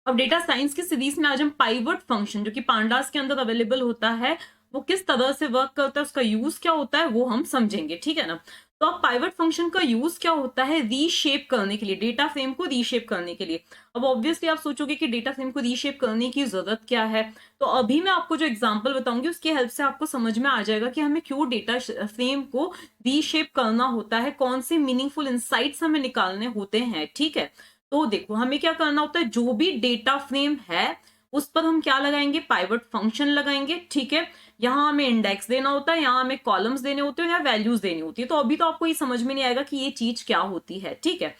अब data science की series में आज हम पाइवट फंक्शन जो कि पांडास के अंदर अवेलेबल होता है वो किस तरह से वर्क करता है, उसका यूज क्या होता है वो हम समझेंगे, ठीक है ना। तो अब पाइवट फंक्शन का यूज क्या होता है, रीशेप करने के लिए, डेटा फ्रेम को रीशेप करने के लिए। अब ऑब्वियसली आप सोचोगे कि डेटा फ्रेम को रीशेप करने की जरूरत क्या है, तो अभी मैं आपको जो एग्जांपल बताऊंगी उसकी हेल्प से आपको समझ में आ जाएगा कि हमें क्यों डेटा फ्रेम को रीशेप करना होता है, कौन से मीनिंगफुल इंसाइट्स हमें निकालने होते हैं, ठीक है। तो देखो हमें क्या करना होता है, जो भी डेटा फ्रेम है उस पर हम क्या लगाएंगे, पाइवट फंक्शन लगाएंगे, ठीक है। यहाँ हमें इंडेक्स देना होता है, यहाँ हमें कॉलम्स देने होते हैं, यहाँ वैल्यूज देनी होती है। तो अभी तो आपको ये समझ में नहीं आएगा कि ये चीज क्या होती है, ठीक है।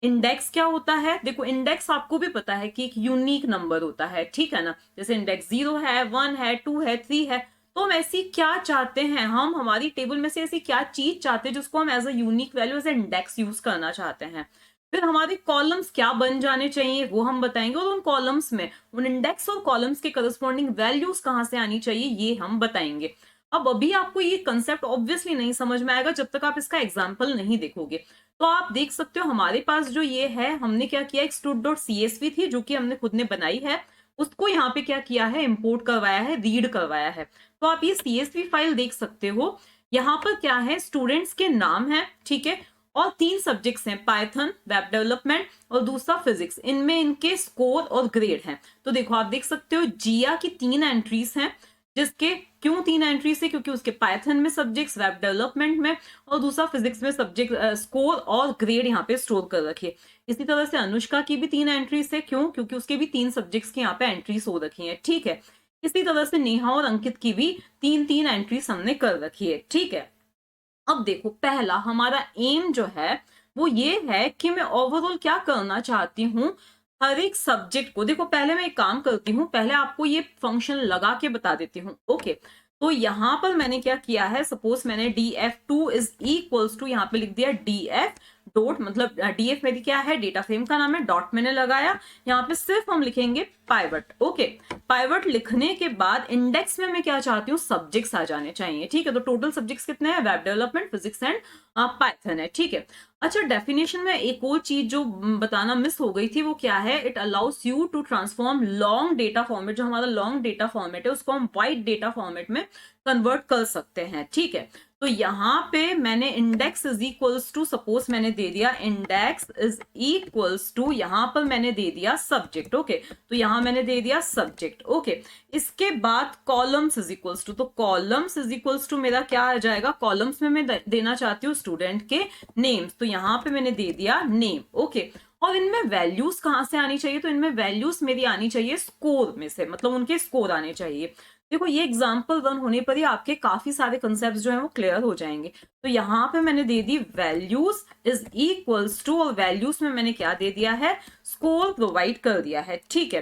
इंडेक्स क्या होता है, देखो इंडेक्स आपको भी पता है कि एक यूनिक नंबर होता है, ठीक है ना। जैसे इंडेक्स 0 है, 1 है, 2 है, 3 है। तो हम ऐसी क्या चाहते हैं, हम हमारी टेबल में से ऐसी क्या चीज चाहते हैं जिसको हम as a unique value as index use करना चाहते हैं। फिर हमारे कॉलम्स क्या बन जाने चाहिए वो हम बताएंगे, और उन कॉलम्स में उन इंडेक्स और कॉलम्स के करस्पॉन्डिंग वैल्यूज कहाँ से आनी चाहिए ये हम बताएंगे। अब अभी आपको ये कंसेप्ट ऑब्वियसली नहीं समझ में आएगा जब तक आप इसका एग्जाम्पल नहीं देखोगे। तो आप देख सकते हो हमारे पास जो ये है, हमने क्या किया, एक stud.csv थी जो कि हमने खुद ने बनाई है, उसको यहाँ पे क्या किया है, इंपोर्ट करवाया है, रीड करवाया है। तो आप ये CSV फाइल देख सकते हो, यहाँ पर क्या है, स्टूडेंट्स के नाम है, ठीक है, और 3 सब्जेक्ट्स हैं, पाइथन, वेब डेवलपमेंट और दूसरा फिजिक्स। इनमें इनके स्कोर और ग्रेड हैं। तो देखो आप देख सकते हो जिया की 3 एंट्रीज हैं, जिसके क्यों 3 एंट्रीज है, क्योंकि उसके पाइथन में सब्जेक्ट्स, वेब डेवलपमेंट में और दूसरा फिजिक्स में सब्जेक्ट, स्कोर और ग्रेड यहाँ पे स्टोर कर रखिए। इसी तरह से अनुष्का की भी 3 एंट्रीज है, क्यों, क्योंकि उसके भी 3 सब्जेक्ट्स की यहाँ पे एंट्रीज हो रखी है, ठीक है। इसी तरह से नेहा और अंकित की भी 3 एंट्रीज हमने कर रखी है, ठीक है। अब देखो पहला हमारा एम जो है वो ये है कि मैं ओवरऑल क्या करना चाहती हूँ, हर एक सब्जेक्ट को, देखो पहले मैं एक काम करती हूँ, पहले आपको ये फंक्शन लगा के बता देती हूँ, ओके। तो यहां पर मैंने क्या किया है, सपोज मैंने df2 इज इक्वल्स टू यहाँ पे लिख दिया df डॉट, मतलब df मेरी क्या है, डेटा फ्रेम का नाम है, डॉट मैंने लगाया, यहाँ पे सिर्फ हम लिखेंगे पाइवट, ओके। पाइवट लिखने के बाद इंडेक्स में मैं क्या चाहती हूँ, सब्जेक्ट्स आ जाने चाहिए, ठीक है। तो टोटल सब्जेक्ट्स कितने हैं, web development, physics and Python है, ठीक है। अच्छा डेफिनेशन में एक और चीज जो बताना मिस हो गई थी वो क्या है, it allows you to transform long data format, जो हमारा लॉन्ग डेटा फॉर्मेट है उसको हम वाइड डेटा फॉर्मेट में कन्वर्ट कर सकते हैं, ठीक है। तो यहाँ पे मैंने index is equals to, suppose मैंने दे दिया इंडेक्स इज इक्वल्स टू, यहाँ पर मैंने दे दिया सब्जेक्ट, ओके। तो यहाँ मैंने दे दिया सब्जेक्ट, ओके। इसके बाद कॉलम्स इज इक्वल्स टू, तो कॉलम्स इज इक्वल्स टू मेरा क्या आ जाएगा, कॉलम्स में मैं देना चाहती हूँ स्टूडेंट के नेम्स, तो यहाँ पे मैंने दे दिया नेम, ओके। और इनमें वैल्यूज कहाँ से आनी चाहिए, तो इनमें वैल्यूज मेरी आनी चाहिए स्कोर में से, मतलब उनके स्कोर आने चाहिए। देखो ये एग्जाम्पल 1 होने पर ही आपके काफी सारे कंसेप्ट जो है वो क्लियर हो जाएंगे। तो यहाँ पे मैंने दे दी वैल्यूज इज इक्वल्स टू, और वैल्यूज में मैंने क्या दे दिया है, स्कोर प्रोवाइड कर दिया है, ठीक है।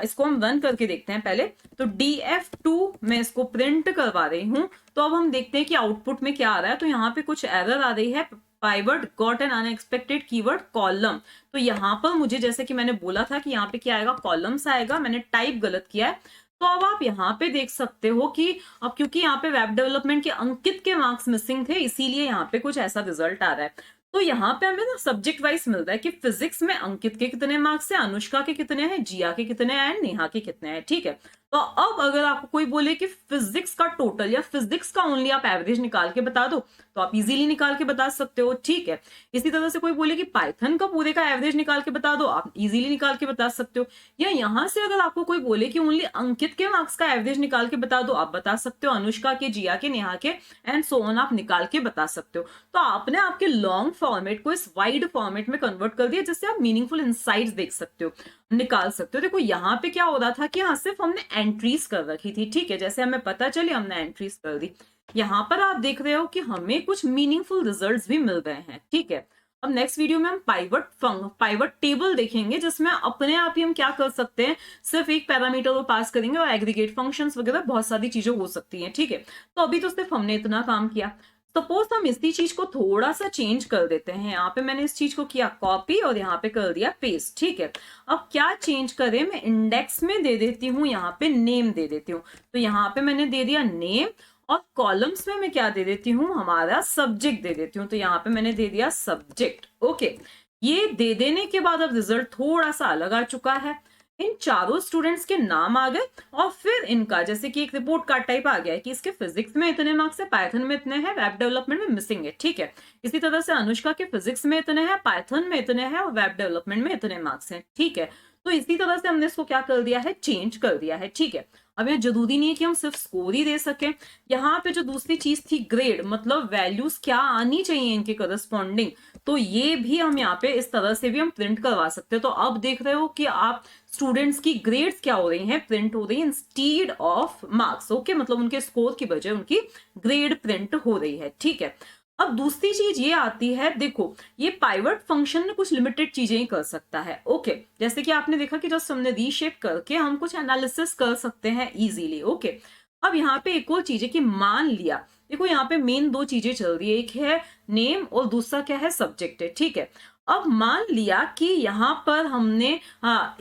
इसको हम रन करके देखते हैं पहले। तो df2 मैं इसको प्रिंट करवा रही हूँ, तो अब हम देखते हैं कि आउटपुट में क्या आ रहा है। तो यहाँ पे कुछ एरर आ रही है, pivot got an unexpected keyword column. तो यहाँ पर मुझे जैसे कि मैंने बोला था कि यहाँ पे क्या आएगा, कॉलम्स आएगा, मैंने टाइप गलत किया है। तो अब आप यहाँ पे देख सकते हो कि अब क्योंकि यहाँ पे वेब डेवलपमेंट के अंकित के मार्क्स मिसिंग थे, इसीलिए यहाँ पे कुछ ऐसा रिजल्ट आ रहा है। तो यहाँ पे हमें ना सब्जेक्ट वाइज मिल रहा है कि फिजिक्स में अंकित के कितने मार्क्स है, अनुष्का के कितने हैं, जिया के कितने हैं एंड नेहा के कितने हैं, ठीक है। तो अब अगर आपको कोई बोले कि फिजिक्स का टोटल या फिजिक्स का ओनली आप एवरेज निकाल के बता दो, तो आप इजीली निकाल के बता सकते हो, ठीक है। इसी तरह से कोई बोले कि पाइथन का पूरे का एवरेज निकाल के बता दो, आप इजीली निकाल के बता सकते हो। या यहाँ से अगर आपको कोई बोले कि ओनली अंकित के मार्क्स का एवरेज निकाल के बता दो, आप बता सकते हो, अनुष्का के, जिया के, नेहा के एंड सो ऑन आप निकाल के बता सकते हो। तो आपने आपके लॉन्ग फॉर्मेट को इस वाइड फॉर्मेट में कन्वर्ट कर दिया, जिससे आप मीनिंगफुल इंसाइट्स देख सकते हो, निकाल सकते हो। देखो यहाँ पे क्या हो रहा था कि यहाँ सिर्फ हमने एंट्रीज कर रखी थी, ठीक है, जैसे हमें पता चली हमने एंट्रीज कर दी। यहाँ पर आप देख रहे हो कि हमें कुछ मीनिंगफुल रिजल्ट्स भी मिल रहे हैं, ठीक है। अब नेक्स्ट वीडियो में हम पाइवट टेबल देखेंगे, जिसमें अपने आप ही हम क्या कर सकते हैं, सिर्फ एक पैरामीटर को पास करेंगे और एग्रीगेट फंक्शंस वगैरह बहुत सारी चीजें हो सकती हैं, ठीक है। तो अभी तो सिर्फ हमने इतना काम किया। सपोज हम इसी चीज को थोड़ा सा चेंज कर देते हैं, यहाँ पे मैंने इस चीज को किया कॉपी और यहाँ पे कर दिया पेस्ट, ठीक है। अब क्या चेंज करें, मैं इंडेक्स में दे देती हूँ, यहाँ पे नेम दे देती हूँ, तो यहाँ पे मैंने दे दिया नेम, और कॉलम्स में मैं क्या दे देती हूँ, हमारा सब्जेक्ट दे देती हूँ, तो यहाँ पे मैंने दे दिया सब्जेक्ट, ओके। ये दे देने के बाद अब रिजल्ट थोड़ा सा अलग आ चुका है। इन चारों स्टूडेंट्स के नाम आ गए और फिर इनका जैसे कि एक रिपोर्ट कार्ड टाइप आ गया है कि इसके फिजिक्स में इतने मार्क्स है, पाइथन में इतने हैं, वेब डेवलपमेंट में मिसिंग है, ठीक है। इसी तरह से अनुष्का के फिजिक्स में इतने हैं, पाइथन में इतने हैं और वेब डेवलपमेंट में इतने मार्क्स हैं, ठीक है। तो इसी तरह से हमने इसको क्या कर दिया है, चेंज कर दिया है, ठीक है। अब ये जरूरी नहीं है कि हम सिर्फ स्कोर ही दे सकें। यहाँ पे जो दूसरी चीज थी ग्रेड, मतलब वैल्यूज क्या आनी चाहिए इनके करस्पॉन्डिंग, तो ये भी हम यहाँ पे इस तरह से भी हम प्रिंट करवा सकते हैं। तो अब देख रहे हो कि आप स्टूडेंट्स की ग्रेड्स क्या हो रही हैं, प्रिंट हो रही है इंस्टीड ऑफ मार्क्स, ओके, मतलब उनके स्कोर की बजाय उनकी ग्रेड प्रिंट हो रही है, ठीक है। अब दूसरी चीज ये आती है, देखो ये पाइवट फंक्शन में कुछ लिमिटेड चीजें ही कर सकता है, ओके। जैसे कि आपने देखा कि जस्ट हमने रीशेप करके हम कुछ एनालिसिस कर सकते हैं इजीली, ओके। अब यहाँ पे एक और चीज है कि मान लिया, देखो यहाँ पे मेन दो चीजें चल रही है, एक है नेम और दूसरा क्या है, सब्जेक्ट है, ठीक है। अब मान लिया कि यहाँ पर हमने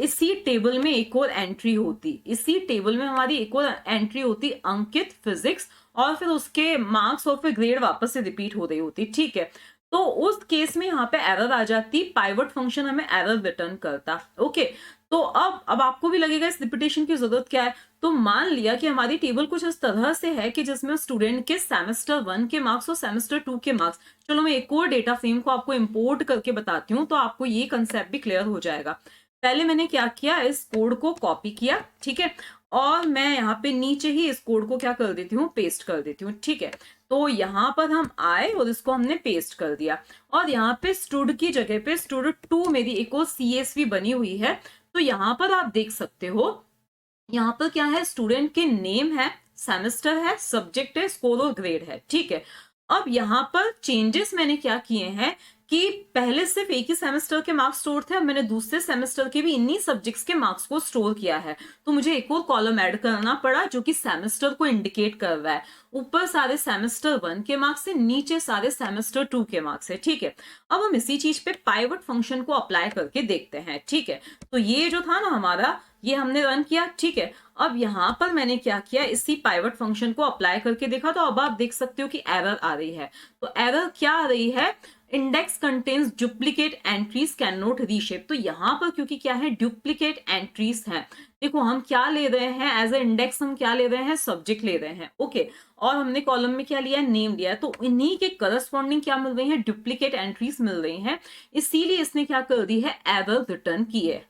इसी टेबल में एक और एंट्री होती, इसी टेबल में हमारी एक और एंट्री होती अंकित फिजिक्स, और फिर उसके मार्क्स और फिर ग्रेड वापस से रिपीट हो रही होती, ठीक है। तो उस केस में यहाँ पे एरर आ जाती, पाइवट फंक्शन हमें एरर रिटर्न करता, ओके। तो अब आपको भी लगेगा इस रिपीटेशन की जरूरत क्या है। तो मान लिया कि हमारी टेबल कुछ इस तरह से है कि जिसमें स्टूडेंट के सेमेस्टर 1 के मार्क्स और सेमेस्टर 2 के मार्क्स, चलो मैं एक और डेटा फ्रेम को आपको इंपोर्ट करके बताती हूँ तो आपको ये कंसेप्ट भी क्लियर हो जाएगा। पहले मैंने क्या किया, इस कोड को कॉपी किया, ठीक है, और मैं यहाँ पे नीचे ही इस कोड को क्या कर देती हूँ, पेस्ट कर देती हूँ, ठीक है। तो यहाँ पर हम आए और इसको हमने पेस्ट कर दिया, और यहाँ पे स्टूड की जगह पे स्टूड 2 मेरी एक और CSV बनी हुई है। तो यहाँ पर आप देख सकते हो, यहाँ पर क्या है, स्टूडेंट के नेम है, सेमेस्टर है, सब्जेक्ट है, स्कोर और ग्रेड है, ठीक है। अब यहाँ पर चेंजेस मैंने क्या किए हैं कि पहले सिर्फ एक ही सेमेस्टर के मार्क्स स्टोर थे, अब मैंने दूसरे सेमेस्टर के भी इन्हीं सब्जेक्ट्स के मार्क्स को स्टोर किया है। तो मुझे एक और कॉलम ऐड करना पड़ा जो कि सेमेस्टर को इंडिकेट कर रहा है। ऊपर सारे सेमेस्टर 1 के मार्क्स है, नीचे सारे सेमेस्टर 2 के मार्क्स है, ठीक है। अब हम इसी चीज पे पाइवट फंक्शन को अप्लाई करके देखते हैं, ठीक है। तो ये जो था ना हमारा, ये हमने रन किया, ठीक है। अब यहाँ पर मैंने क्या किया, इसी पाइवट फंक्शन को अप्लाई करके देखा, तो अब आप देख सकते हो कि एरर आ रही है। तो एरर क्या आ रही है, index contains duplicate entries can not reshape. तो यहाँ पर क्योंकि क्या है, डुप्लीकेट एंट्रीज हैं, देखो हम क्या ले रहे हैं एज ए इंडेक्स, हम क्या ले रहे हैं, सब्जेक्ट ले रहे हैं, ओके। और हमने कॉलम में क्या लिया है, नेम लिया है, तो इन्हीं के करस्पॉन्डिंग क्या मिल रही है, डुप्लीकेट एंट्रीज मिल रही हैं। इसीलिए इसने क्या कर दी है, एरर रिटर्न की है।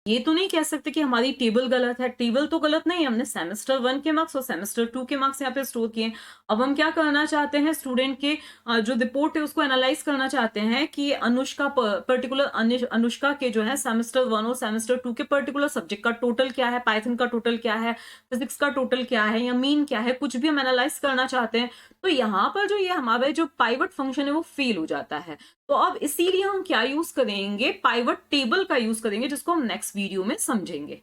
ये तो नहीं कह सकते कि हमारी टेबल गलत है, टेबल तो गलत नहीं, हमने सेमेस्टर 1 के मार्क्स और सेमेस्टर 2 के मार्क्स यहाँ पे स्टोर किए। अब हम क्या करना चाहते हैं, स्टूडेंट के जो रिपोर्ट है उसको एनालाइज करना चाहते हैं कि अनुष्का पर्टिकुलर अनुष्का के जो है सेमेस्टर 1 और सेमेस्टर 2 के पर्टिकुलर सब्जेक्ट का टोटल क्या है, पाइथन का टोटल क्या है, फिजिक्स का टोटल क्या है, या मीन क्या है, कुछ भी हम एनालाइज करना चाहते हैं। तो यहाँ पर जो ये हमारा जो पाइवट फंक्शन है वो फेल हो जाता है। तो अब इसीलिए हम क्या यूज करेंगे, पाइवट टेबल का यूज करेंगे, जिसको हम नेक्स्ट वीडियो में समझेंगे।